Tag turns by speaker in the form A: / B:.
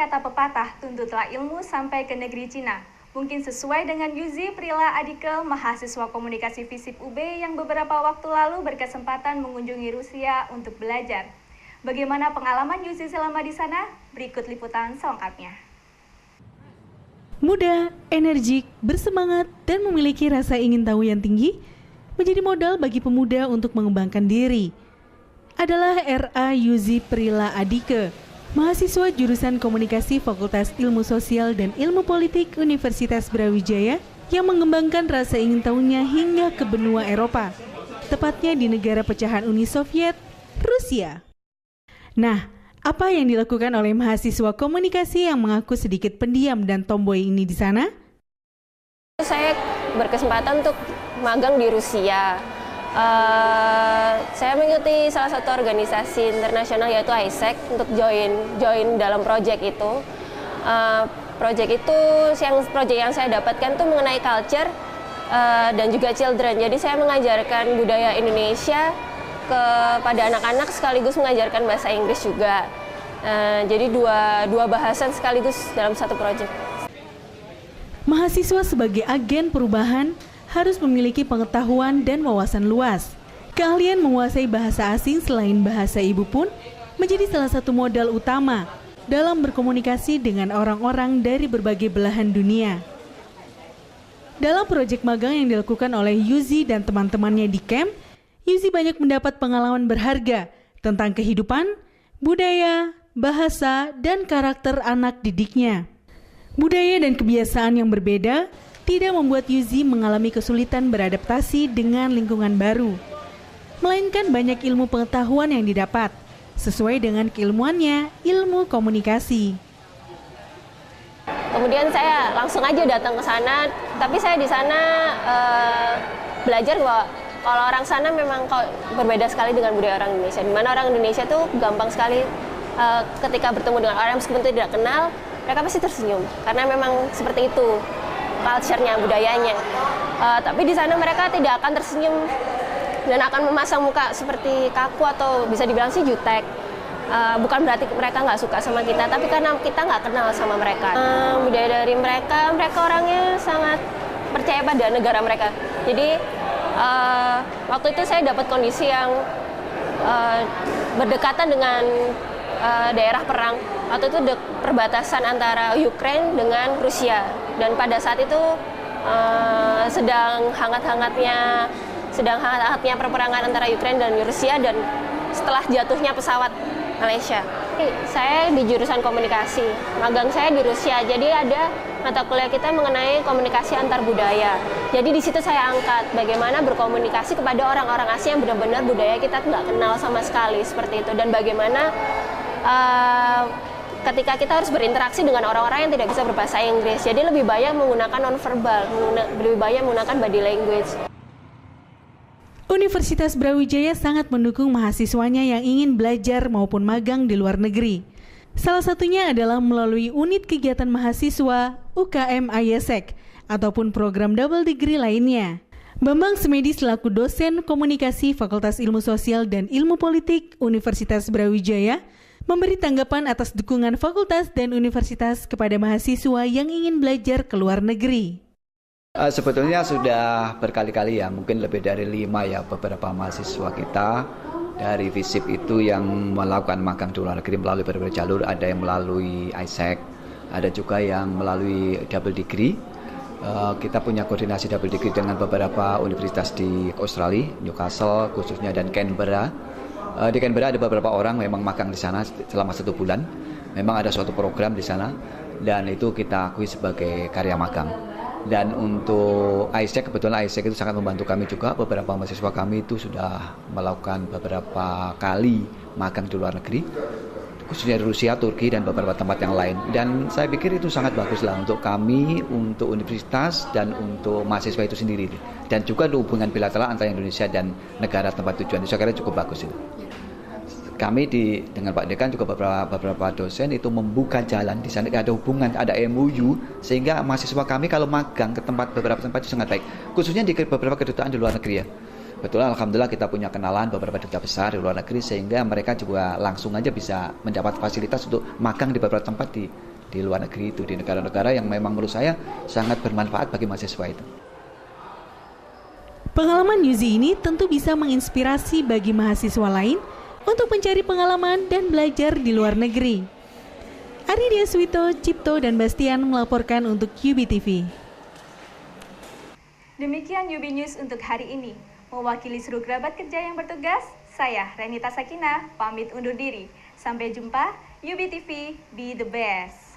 A: kata pepatah, tuntutlah ilmu sampai ke negeri Cina. Mungkin sesuai dengan Yuzi Prila Adike, mahasiswa komunikasi FISIP UB yang beberapa waktu lalu berkesempatan mengunjungi Rusia untuk belajar. Bagaimana pengalaman Yuzi selama di sana? Berikut liputan selengkapnya.
B: Muda, energik, bersemangat, dan memiliki rasa ingin tahu yang tinggi menjadi modal bagi pemuda untuk mengembangkan diri. Adalah R.A. Yuzi Prila Adike, mahasiswa jurusan Komunikasi Fakultas Ilmu Sosial dan Ilmu Politik Universitas Brawijaya yang mengembangkan rasa ingin tahunya hingga ke benua Eropa, tepatnya di negara pecahan Uni Soviet, Rusia. Nah, apa yang dilakukan oleh mahasiswa komunikasi yang mengaku sedikit pendiam dan tomboy ini di sana?
C: Saya berkesempatan untuk magang di Rusia. Saya mengikuti salah satu organisasi internasional yaitu AIESEC untuk join dalam proyek itu. Proyek yang saya dapatkan tuh mengenai culture dan juga children. Jadi saya mengajarkan budaya Indonesia kepada anak-anak sekaligus mengajarkan bahasa Inggris juga. Jadi dua bahasan sekaligus dalam satu proyek.
B: Mahasiswa sebagai agen perubahan harus memiliki pengetahuan dan wawasan luas. Keahlian menguasai bahasa asing selain bahasa ibu pun menjadi salah satu modal utama dalam berkomunikasi dengan orang-orang dari berbagai belahan dunia. Dalam proyek magang yang dilakukan oleh Yuzi dan teman-temannya di camp, Yuzi banyak mendapat pengalaman berharga tentang kehidupan, budaya, bahasa, dan karakter anak didiknya. Budaya dan kebiasaan yang berbeda tidak membuat Yuzi mengalami kesulitan beradaptasi dengan lingkungan baru, melainkan banyak ilmu pengetahuan yang didapat, sesuai dengan keilmuannya, ilmu komunikasi.
C: Kemudian saya langsung aja datang ke sana, tapi saya di sana belajar bahwa kalau orang sana memang berbeda sekali dengan budaya orang Indonesia, di mana orang Indonesia tuh gampang sekali ketika bertemu dengan orang meskipun tidak kenal, mereka pasti tersenyum, karena memang seperti itu culture-nya, budayanya. Tapi di sana mereka tidak akan tersenyum dan akan memasang muka seperti kaku atau bisa dibilang sih jutek. Bukan berarti mereka nggak suka sama kita, tapi karena kita nggak kenal sama mereka. Budaya dari mereka orangnya sangat percaya pada negara mereka. Jadi waktu itu saya dapat kondisi yang berdekatan dengan daerah perang. Waktu itu perbatasan antara Ukraina dengan Rusia, dan pada saat itu sedang hangat-hangatnya perperangan antara Ukraina dan Rusia, dan setelah jatuhnya pesawat Malaysia. Saya di jurusan komunikasi, magang saya di Rusia, jadi ada mata kuliah kita mengenai komunikasi antar budaya. Jadi di situ saya angkat bagaimana berkomunikasi kepada orang-orang asing yang benar-benar budaya kita nggak kenal sama sekali, seperti itu, dan bagaimana ketika kita harus berinteraksi dengan orang-orang yang tidak bisa berbahasa Inggris, jadi lebih banyak menggunakan nonverbal, lebih banyak menggunakan body language.
B: Universitas Brawijaya sangat mendukung mahasiswanya yang ingin belajar maupun magang di luar negeri. Salah satunya adalah melalui unit kegiatan mahasiswa UKM AIESEC ataupun program double degree lainnya. Bambang Semedi selaku dosen komunikasi Fakultas Ilmu Sosial dan Ilmu Politik Universitas Brawijaya memberi tanggapan atas dukungan fakultas dan universitas kepada mahasiswa yang ingin belajar ke luar negeri.
D: Sebetulnya sudah berkali-kali ya, mungkin lebih dari 5 ya beberapa mahasiswa kita dari FISIP itu yang melakukan magang di luar negeri melalui berbagai jalur. Ada yang melalui AIESEC, ada juga yang melalui double degree. Kita punya koordinasi double degree dengan beberapa universitas di Australia, Newcastle khususnya, dan Canberra. Di Canberra ada beberapa orang memang magang di sana selama 1 bulan. Memang ada suatu program di sana dan itu kita akui sebagai karya magang. Dan untuk AIESEC, kebetulan AIESEC itu sangat membantu kami juga. Beberapa mahasiswa kami itu sudah melakukan beberapa kali magang di luar negeri, khususnya di Rusia, Turki, dan beberapa tempat yang lain. Dan saya pikir itu sangat baguslah untuk kami, untuk universitas, dan untuk mahasiswa itu sendiri. Dan juga hubungan bilateral antara Indonesia dan negara tempat tujuan. Saya kira cukup bagus itu. Kami dengan Pak Dekan juga beberapa dosen itu membuka jalan di sana, ada hubungan, ada MOU, sehingga mahasiswa kami kalau magang ke beberapa tempat itu sangat baik, khususnya di beberapa kedutaan di luar negeri ya. Kebetulan alhamdulillah kita punya kenalan beberapa duta besar di luar negeri sehingga mereka juga langsung aja bisa mendapat fasilitas untuk magang di beberapa tempat di luar negeri itu, di negara-negara yang memang menurut saya sangat bermanfaat bagi mahasiswa itu.
B: Pengalaman Yuzi ini tentu bisa menginspirasi bagi mahasiswa lain untuk mencari pengalaman dan belajar di luar negeri. Ari Diaswito, Cipto, dan Bastian melaporkan untuk UBTV.
A: Demikian UB News untuk hari ini. Mewakili seluruh kerabat kerja yang bertugas, saya Renita Sakina pamit undur diri. Sampai jumpa, UBTV, be the best.